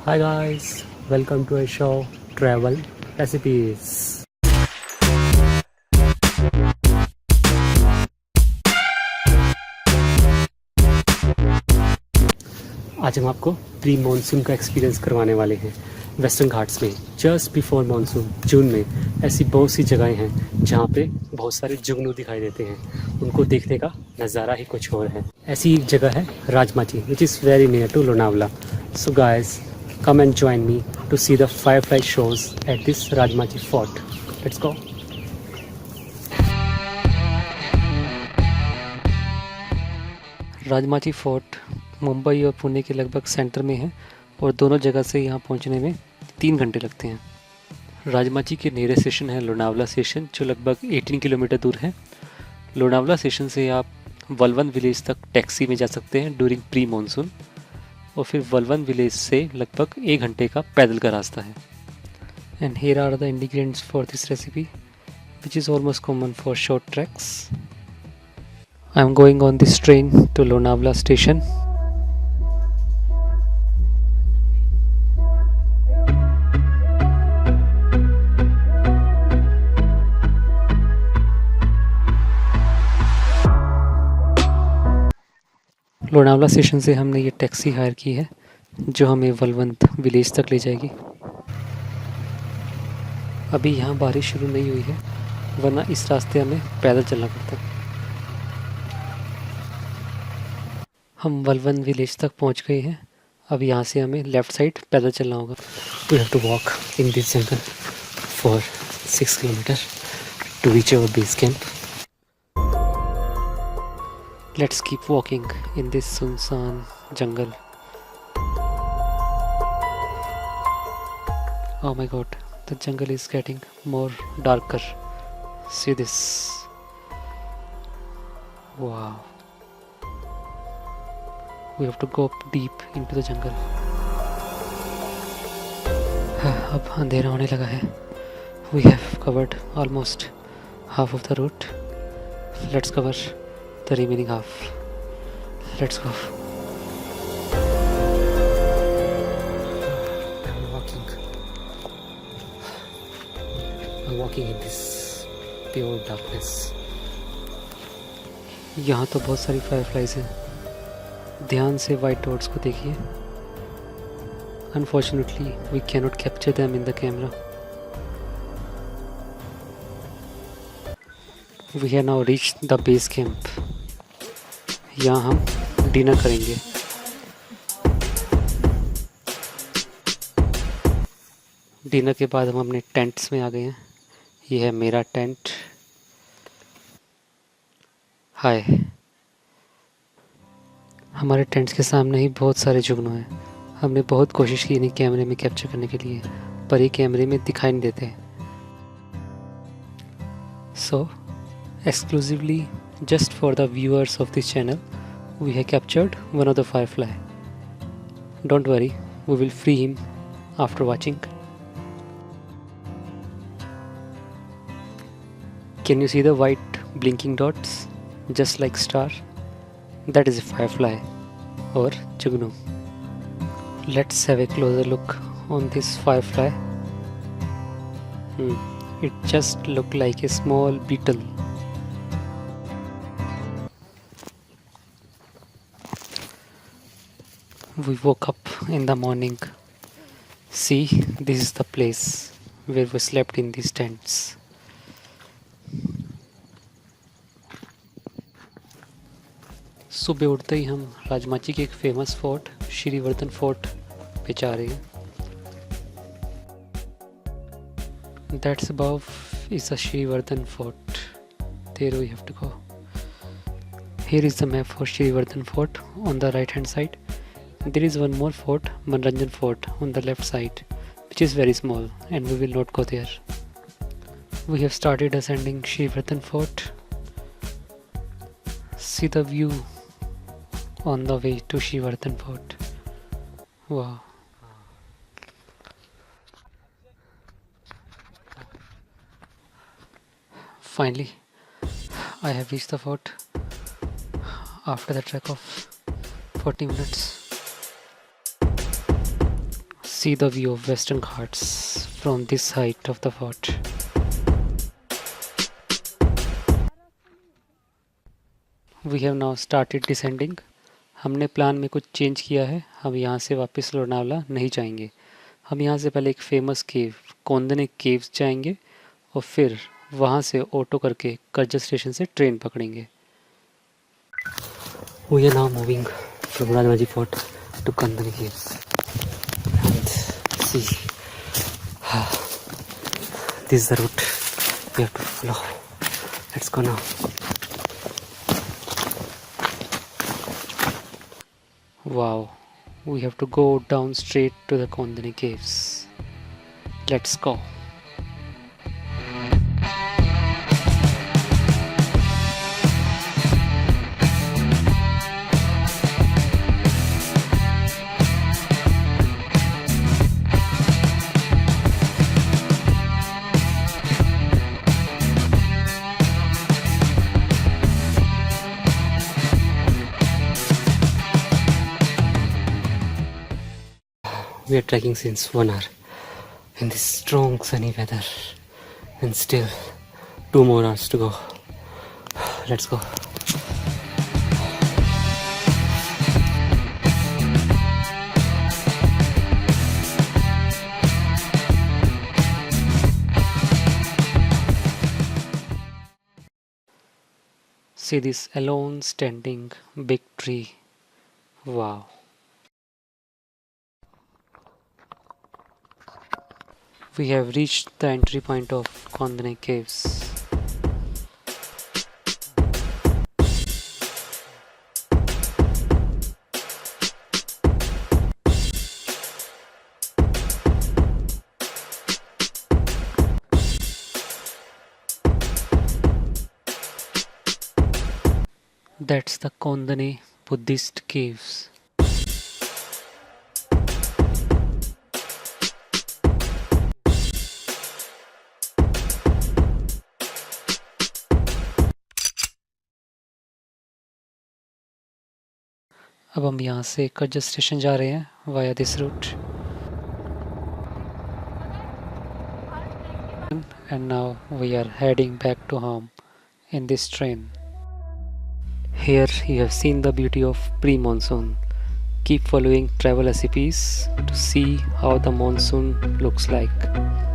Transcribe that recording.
Hi guys, welcome to a show Travel Recipes. आज हम आपको प्री मानसून का एक्सपीरियंस करवाने वाले हैं वेस्टर्न घाट्स में। जस्ट बिफोर मानसून जून में ऐसी बहुत सी जगहें हैं जहाँ पे बहुत सारे जुगनू दिखाई देते हैं। उनको देखने का नज़ारा ही कुछ और है। ऐसी एक जगह है Rajmachi, which is very near to Lonavala. So guys, come and join me to see the firefly shows at this Rajmachi fort. Let's go. Rajmachi fort Mumbai और पुणे के लगभग सेंटर में है और दोनों जगह से यहाँ पहुँचने में 3 घंटे लगते हैं। राजमाची के नियरेस्ट स्टेशन है लोनावला स्टेशन, जो लगभग 18 किलोमीटर दूर है। लोनावला स्टेशन से आप वलवन विलेज तक टैक्सी में जा सकते हैं ड्यूरिंग प्री मानसून, और फिर वलवन विलेज से लगभग 1 घंटे का पैदल का रास्ता है। And here are the ingredients for this recipe which is almost common for short treks. I am going on this train to Lonavala station. Lonavala station से हमने ये टैक्सी हायर की है जो हमें वलवंत विलेज तक ले जाएगी। अभी यहाँ बारिश शुरू नहीं हुई है, वरना इस रास्ते हमें पैदल चलना पड़ता। हम वलवन विलेज तक पहुँच गए हैं। अब यहाँ से हमें लेफ़्ट साइड पैदल चलना होगा। We have to walk in this jungle for 6 kilometre to reach our base camp. Let's keep walking in this sunsan jungle. Oh my god, the jungle is getting more darker. See this. Wow. We have to go deep into the jungle. अब अंधेरा होने लगा है. We have covered almost half of the route. Let's cover the remaining half. Let's go. I'm walking in this pure darkness. यहाँ तो बहुत सारी fireflies हैं। ध्यान से वाइट डॉट्स को देखिए। Unfortunately, we cannot capture them in the camera. We have now reached the base camp. यहाँ हम डिनर करेंगे। डिनर के बाद हम अपने टेंट्स में आ गए हैं। ये है मेरा टेंट। हाय। हमारे टेंट्स के सामने ही बहुत सारे जुगनू हैं। हमने बहुत कोशिश की इन्हें कैमरे में कैप्चर करने के लिए, पर ये कैमरे में दिखाई नहीं देते। सो exclusively just for the viewers of this channel, we have captured one of the firefly. Don't worry, we will free him after watching. Can you see the white blinking dots just like star? That is a firefly or jugnu. Let's have a closer look on this firefly. It just looked like a small beetle. We woke up in the morning. See, this is the place where we slept in these tents. सुबह उठते ही हम राजमाची के एक famous fort Shrivardhan fort पे जा रहे हैं। That's above is the Shrivardan fort. There we have to go. Here is the map for Shrivardan fort on the right hand side. There is one more fort, Manoranjan fort, on the left side, which is very small and we will not go there. We have started ascending Shrivardan fort. See the view on the way to Shrivardan fort. Wow. Finally, I have reached the fort after the trek of 40 minutes. See the view of Western Ghats from this height of the fort. We have now started descending. हमने plan में कुछ change किया है, हम यहाँ से वापस लोनावला नहीं जाएंगे। हम यहाँ से पहले एक फेमस केव कोंदने केव्स जाएंगे और फिर वहाँ से ऑटो करके कर्जत स्टेशन से ट्रेन पकड़ेंगे। We are now moving from Rajmaji Fort to Kandani Caves. And see, this is the route we have to follow. Let's go now. Wow, we have to go down straight to the Kondani Caves. Let's go. We are trekking since 1 hour in this strong sunny weather, and still 2 more hours to go. Let's go. See this alone standing big tree. Wow. We have reached the entry point of Kondane Caves. That's the Kondane Buddhist Caves. अब हम यहाँ से Karjat station जा रहे हैं via this route and now we are heading back to home in this train. Here you have seen the beauty of pre-monsoon. Keep following travel recipes to see how the monsoon looks like.